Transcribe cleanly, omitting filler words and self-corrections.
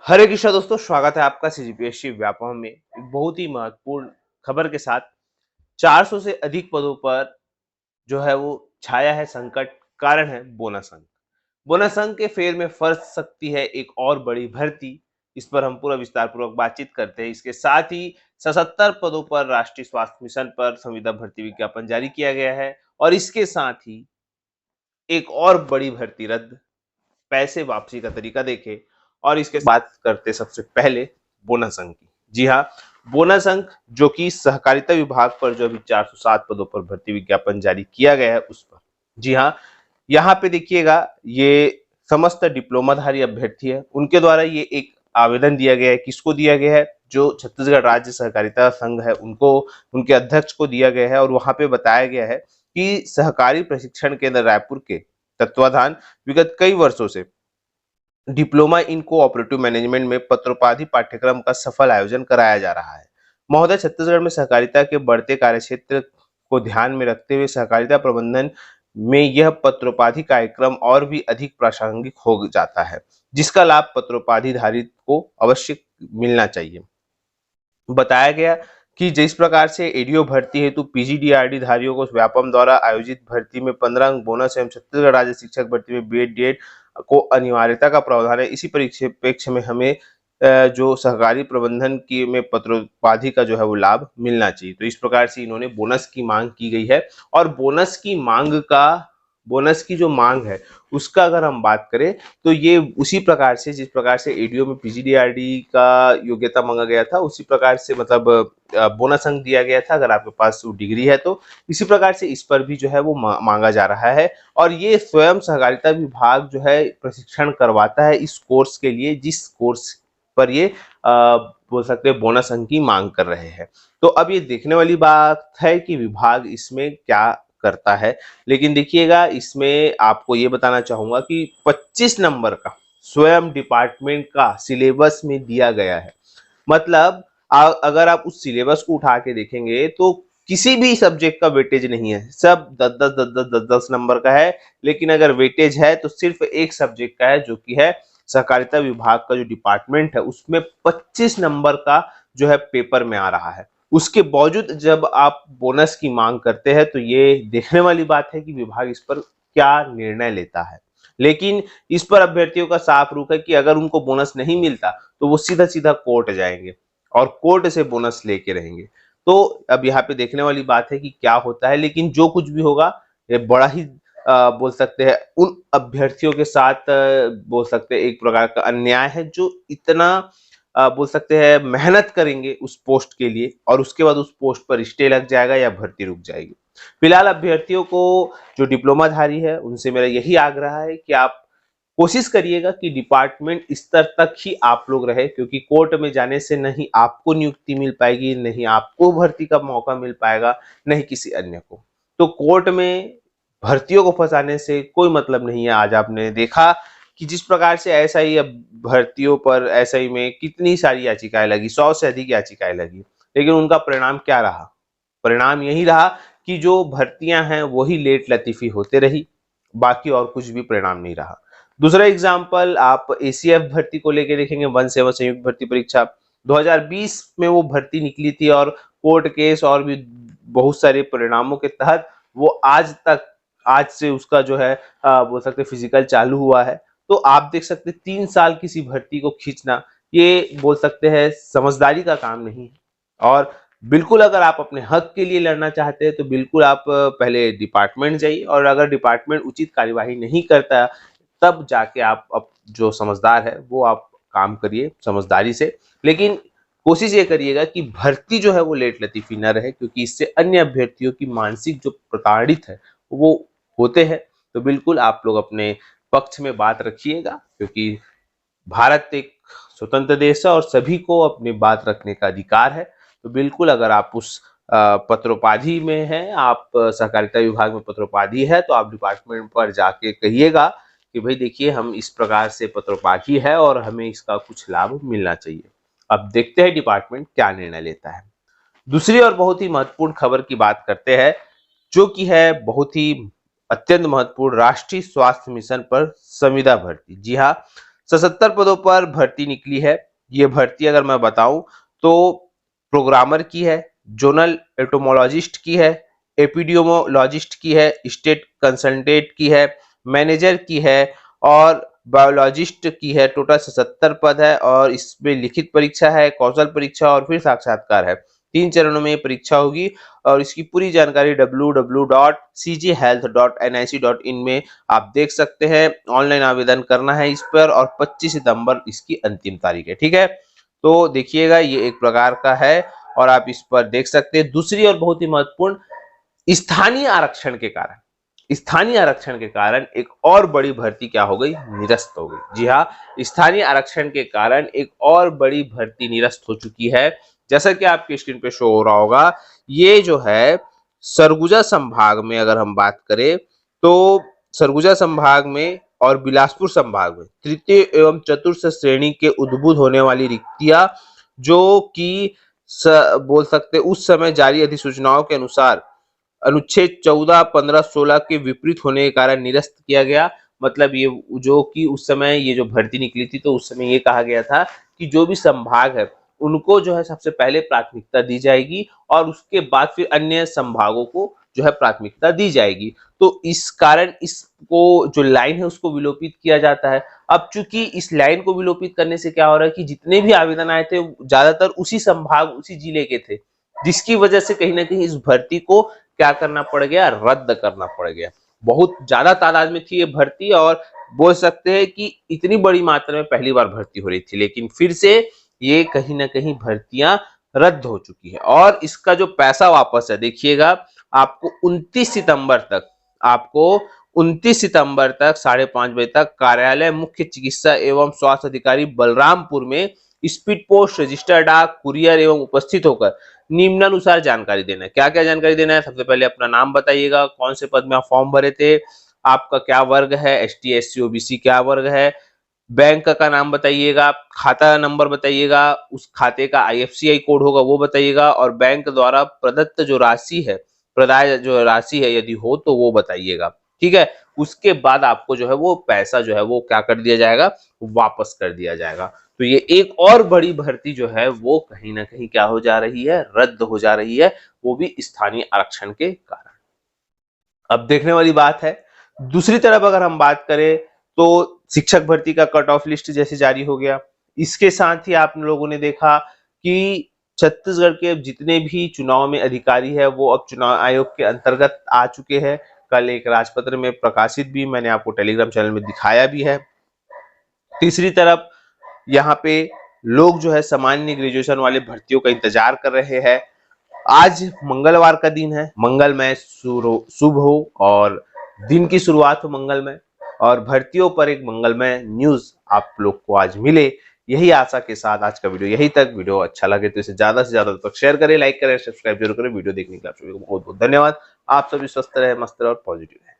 हरे कृष्णा दोस्तों, स्वागत है आपका सीजीपीएससी व्यापम में एक बहुत ही महत्वपूर्ण खबर के साथ। 400 से अधिक पदों पर जो है वो छाया है संकट। कारण है बोनस अंक। बोनस अंक के फेर में फंस सकती है एक और बड़ी भर्ती। इस पर हम पूरा विस्तार पूर्वक बातचीत करते हैं। इसके साथ ही 77 पदों पर राष्ट्रीय स्वास्थ्य मिशन पर संविदा भर्ती विज्ञापन जारी किया गया है और इसके साथ ही एक और बड़ी भर्ती रद्द। पैसे वापसी का तरीका देखें और इसके बात करते सबसे पहले बोनस अंक की। जी हाँ, बोनस अंक जो कि सहकारिता विभाग पर जो अभी 407 पदों पर भर्ती विज्ञापन जारी किया गया है उस पर। जी हाँ, यहाँ पे देखिएगा, ये समस्त डिप्लोमाधारी अभ्यर्थी है उनके द्वारा ये एक आवेदन दिया गया है। किसको दिया गया है? जो छत्तीसगढ़ राज्य सहकारिता संघ है उनको, उनके अध्यक्ष को दिया गया है और वहां पे बताया गया है कि सहकारी प्रशिक्षण केंद्र रायपुर के तत्वाधान विगत कई वर्षों से डिप्लोमा इन कोऑपरेटिव मैनेजमेंट में पत्रोपाधि पाठ्यक्रम का सफल आयोजन कराया जा रहा है। महोदय, छत्तीसगढ़ में सहकारिता के बढ़ते कार्यक्षेत्र को ध्यान में रखते हुए सहकारिता प्रबंधन में यह पत्रोपाधि कार्यक्रम और भी अधिक प्रासंगिक हो जाता है, जिसका लाभ पत्रोपाधिधारी को अवश्य मिलना चाहिए। बताया गया कि जिस प्रकार से एडीओ भर्ती हेतु पीजीडीआरडी धारियों को व्यापम द्वारा आयोजित भर्ती में 15 अंक बोनस एवं छत्तीसगढ़ राज्य शिक्षक भर्ती में बीएड डीएड को अनिवार्यता का प्रावधान है, इसी परिप्रेक्ष्य में हमें जो सहकारी प्रबंधन की में पत्रोपाधि का जो है वो लाभ मिलना चाहिए। तो इस प्रकार से इन्होंने बोनस की मांग की गई है और बोनस की जो मांग है उसका अगर हम बात करें तो ये उसी प्रकार से जिस प्रकार से एडीओ में पीजीडीआरडी का योग्यता मांगा गया था, उसी प्रकार से मतलब बोनस अंक दिया गया था अगर आपके पास डिग्री है तो। इसी प्रकार से इस पर भी जो है वो मांगा जा रहा है और ये स्वयं सहकारिता विभाग जो है प्रशिक्षण करवाता है इस कोर्स के लिए, जिस कोर्स पर ये बोल सकते हैं बोनस अंक की मांग कर रहे हैं। तो अब ये देखने वाली बात है कि विभाग इसमें क्या करता है। लेकिन देखिएगा, इसमें आपको ये बताना चाहूंगा कि 25 नंबर का स्वयं डिपार्टमेंट का सिलेबस में दिया गया है। मतलब अगर आप उस सिलेबस को उठा के देखेंगे तो किसी भी सब्जेक्ट का वेटेज नहीं है, सब 10 नंबर का है। लेकिन अगर वेटेज है तो सिर्फ एक सब्जेक्ट का है, जो कि है सहकारिता विभाग का जो डिपार्टमेंट है उसमें 25 नंबर का जो है पेपर में आ रहा है। उसके बावजूद जब आप बोनस की मांग करते हैं तो ये देखने वाली बात है कि विभाग इस पर क्या निर्णय लेता है। लेकिन इस पर अभ्यर्थियों का साफ रुख है कि अगर उनको बोनस नहीं मिलता तो वो सीधा सीधा कोर्ट जाएंगे और कोर्ट से बोनस लेके रहेंगे। तो अब यहाँ पे देखने वाली बात है कि क्या होता है। लेकिन जो कुछ भी होगा ये बड़ा ही बोल सकते हैं उन अभ्यर्थियों के साथ बोल सकते हैं एक प्रकार का अन्याय है जो इतना बोल सकते हैं मेहनत करेंगे उस पोस्ट के लिए और उसके बाद उस पोस्ट पर स्टे लग जाएगा या भर्ती रुक जाएगी। फिलहाल अभ्यर्थियों को जो डिप्लोमाधारी है उनसे मेरा यही आग्रह है कि आप कोशिश करिएगा कि डिपार्टमेंट स्तर तक ही आप लोग रहे, क्योंकि कोर्ट में जाने से नहीं आपको नियुक्ति मिल पाएगी, नहीं आपको भर्ती का मौका मिल पाएगा, नहीं किसी अन्य को। तो कोर्ट में भर्तियों को फंसाने से कोई मतलब नहीं है। आज आपने देखा कि जिस प्रकार से एसआई भर्तियों पर एसआई में कितनी सारी याचिकाएं लगी, 100 से अधिक याचिकाएं लगी, लेकिन उनका परिणाम क्या रहा? परिणाम यही रहा कि जो भर्तियां हैं वही लेट लतीफी होते रही, बाकी और कुछ भी परिणाम नहीं रहा। दूसरा एग्जाम्पल आप एसीएफ भर्ती को लेकर देखेंगे, वन सेवा संयुक्त भर्ती परीक्षा 2020 में वो भर्ती निकली थी और कोर्ट केस और भी बहुत सारे परिणामों के तहत वो आज से उसका जो है बोल सकते फिजिकल चालू हुआ है। तो आप देख सकते 3 साल किसी भर्ती को खींचना, ये बोल सकते हैं समझदारी का काम नहीं है। और बिल्कुल अगर आप अपने हक के लिए लड़ना चाहते हैं तो बिल्कुल आप पहले डिपार्टमेंट जाइए और अगर डिपार्टमेंट उचित कार्यवाही नहीं करता तब जाके आप अब जो समझदार है वो आप काम करिए समझदारी से। लेकिन कोशिश ये करिएगा कि भर्ती जो है वो लेट लतीफी न रहे, क्योंकि इससे अन्य अभ्यर्थियों की मानसिक जो प्रताड़ित है वो होते हैं। तो बिल्कुल आप लोग अपने पक्ष में बात रखिएगा, क्योंकि भारत एक स्वतंत्र देश है और सभी को अपनी बात रखने का अधिकार है। तो बिल्कुल अगर आप उस पत्रोपाधि में हैं, आप सहकारिता विभाग में पत्रोपाधि है, तो आप डिपार्टमेंट पर जाके कहिएगा कि भाई देखिए हम इस प्रकार से पत्रोपाधि है और हमें इसका कुछ लाभ मिलना चाहिए। अब देखते हैं डिपार्टमेंट क्या निर्णय लेता है। दूसरी और बहुत ही महत्वपूर्ण खबर की बात करते हैं, जो कि है बहुत ही अत्यंत महत्वपूर्ण, राष्ट्रीय स्वास्थ्य मिशन पर संविदा भर्ती। जी हाँ, 77 पदों पर भर्ती निकली है। ये भर्ती अगर मैं बताऊं तो प्रोग्रामर की है, जोनल एटोमोलॉजिस्ट की है, एपिडियोमोलॉजिस्ट की है, स्टेट कंसल्टेंट की है, मैनेजर की है और बायोलॉजिस्ट की है। टोटल 77 पद है और इसमें लिखित परीक्षा है, कौशल परीक्षा और फिर साक्षात्कार है। 3 चरणों में ये परीक्षा होगी और इसकी पूरी जानकारी www.cghealth.nic.in में आप देख सकते हैं। ऑनलाइन आवेदन करना है इस पर और 25 सितंबर इसकी अंतिम तारीख है। ठीक है, तो देखिएगा ये एक प्रकार का है और आप इस पर देख सकते हैं। दूसरी और बहुत ही महत्वपूर्ण, स्थानीय आरक्षण के कारण, स्थानीय आरक्षण के कारण एक और बड़ी भर्ती क्या हो गई, निरस्त हो गई। जी हाँ, स्थानीय आरक्षण के कारण एक और बड़ी भर्ती निरस्त हो चुकी है। जैसा कि आपकी स्क्रीन पे शो हो रहा होगा, ये जो है सरगुजा संभाग में अगर हम बात करें तो सरगुजा संभाग में और बिलासपुर संभाग में तृतीय एवं चतुर्थ श्रेणी के उद्भूत होने वाली रिक्तियां जो कि बोल सकते उस समय जारी अधिसूचनाओं के अनुसार अनुच्छेद 14, 15, 16 के विपरीत होने के कारण निरस्त किया गया। मतलब ये जो कि उस समय ये जो भर्ती निकली थी तो उस समय ये कहा गया था कि जो भी संभाग है उनको जो है सबसे पहले प्राथमिकता दी जाएगी और उसके बाद फिर अन्य संभागों को जो है प्राथमिकता दी जाएगी। तो इस कारण इसको जो लाइन है उसको विलोपित किया जाता है। अब चूंकि इस लाइन को विलोपित करने से क्या हो रहा है कि जितने भी आवेदन आए थे ज्यादातर उसी संभाग उसी जिले के थे, जिसकी वजह से कहीं ना कहीं इस भर्ती को क्या करना पड़ गया, रद्द करना पड़ गया। बहुत ज्यादा तादाद में थी ये भर्ती और बोल सकते हैं कि इतनी बड़ी मात्रा में पहली बार भर्ती हो रही थी, लेकिन फिर से ये कहीं ना कहीं भर्तियां रद्द हो चुकी है। और इसका जो पैसा वापस है देखिएगा, आपको 29 सितंबर तक आपको 29 सितंबर तक 5:30 बजे तक कार्यालय मुख्य चिकित्सा एवं स्वास्थ्य अधिकारी बलरामपुर में स्पीड पोस्ट, रजिस्टर डाक, कुरियर एवं उपस्थित होकर निम्नानुसार जानकारी देना है। क्या क्या जानकारी देना है? सबसे पहले अपना नाम बताइएगा, कौन से पद में आप फॉर्म भरे थे, आपका क्या वर्ग है, एसटी एससी ओबीसी क्या वर्ग है, बैंक का नाम बताइएगा, खाता नंबर बताइएगा, उस खाते का आईएफसीआई कोड होगा वो बताइएगा और बैंक द्वारा प्रदत्त जो राशि है, प्रदाय जो राशि है यदि हो तो वो बताइएगा। ठीक है, उसके बाद आपको जो है वो पैसा जो है वो क्या कर दिया जाएगा, वापस कर दिया जाएगा। तो ये एक और बड़ी भर्ती जो है वो कहीं ना कहीं क्या हो जा रही है, रद्द हो जा रही है, वो भी स्थानीय आरक्षण के कारण। अब देखने वाली बात है, दूसरी तरफ अगर हम बात करें तो शिक्षक भर्ती का कट ऑफ लिस्ट जैसे जारी हो गया। इसके साथ ही आप लोगों ने देखा कि छत्तीसगढ़ के जितने भी चुनाव में अधिकारी है वो अब चुनाव आयोग के अंतर्गत आ चुके हैं। कल एक राजपत्र में प्रकाशित भी मैंने आपको टेलीग्राम चैनल में दिखाया भी है। तीसरी तरफ यहाँ पे लोग जो है सामान्य ग्रेजुएशन वाले भर्तियों का इंतजार कर रहे हैं। आज मंगलवार का दिन है, मंगलमय शुभ हो और दिन की शुरुआत हो मंगलमय और भर्तियों पर एक मंगलमय न्यूज आप लोग को आज मिले, यही आशा के साथ आज का वीडियो यही तक। वीडियो अच्छा लगे तो इसे ज्यादा से ज्यादा तक शेयर करें, लाइक करें, सब्सक्राइब जरूर करें। वीडियो देखने के लिए आप सभी को बहुत बहुत धन्यवाद। आप सभी स्वस्थ रहे, मस्त रहे और पॉजिटिव रहे।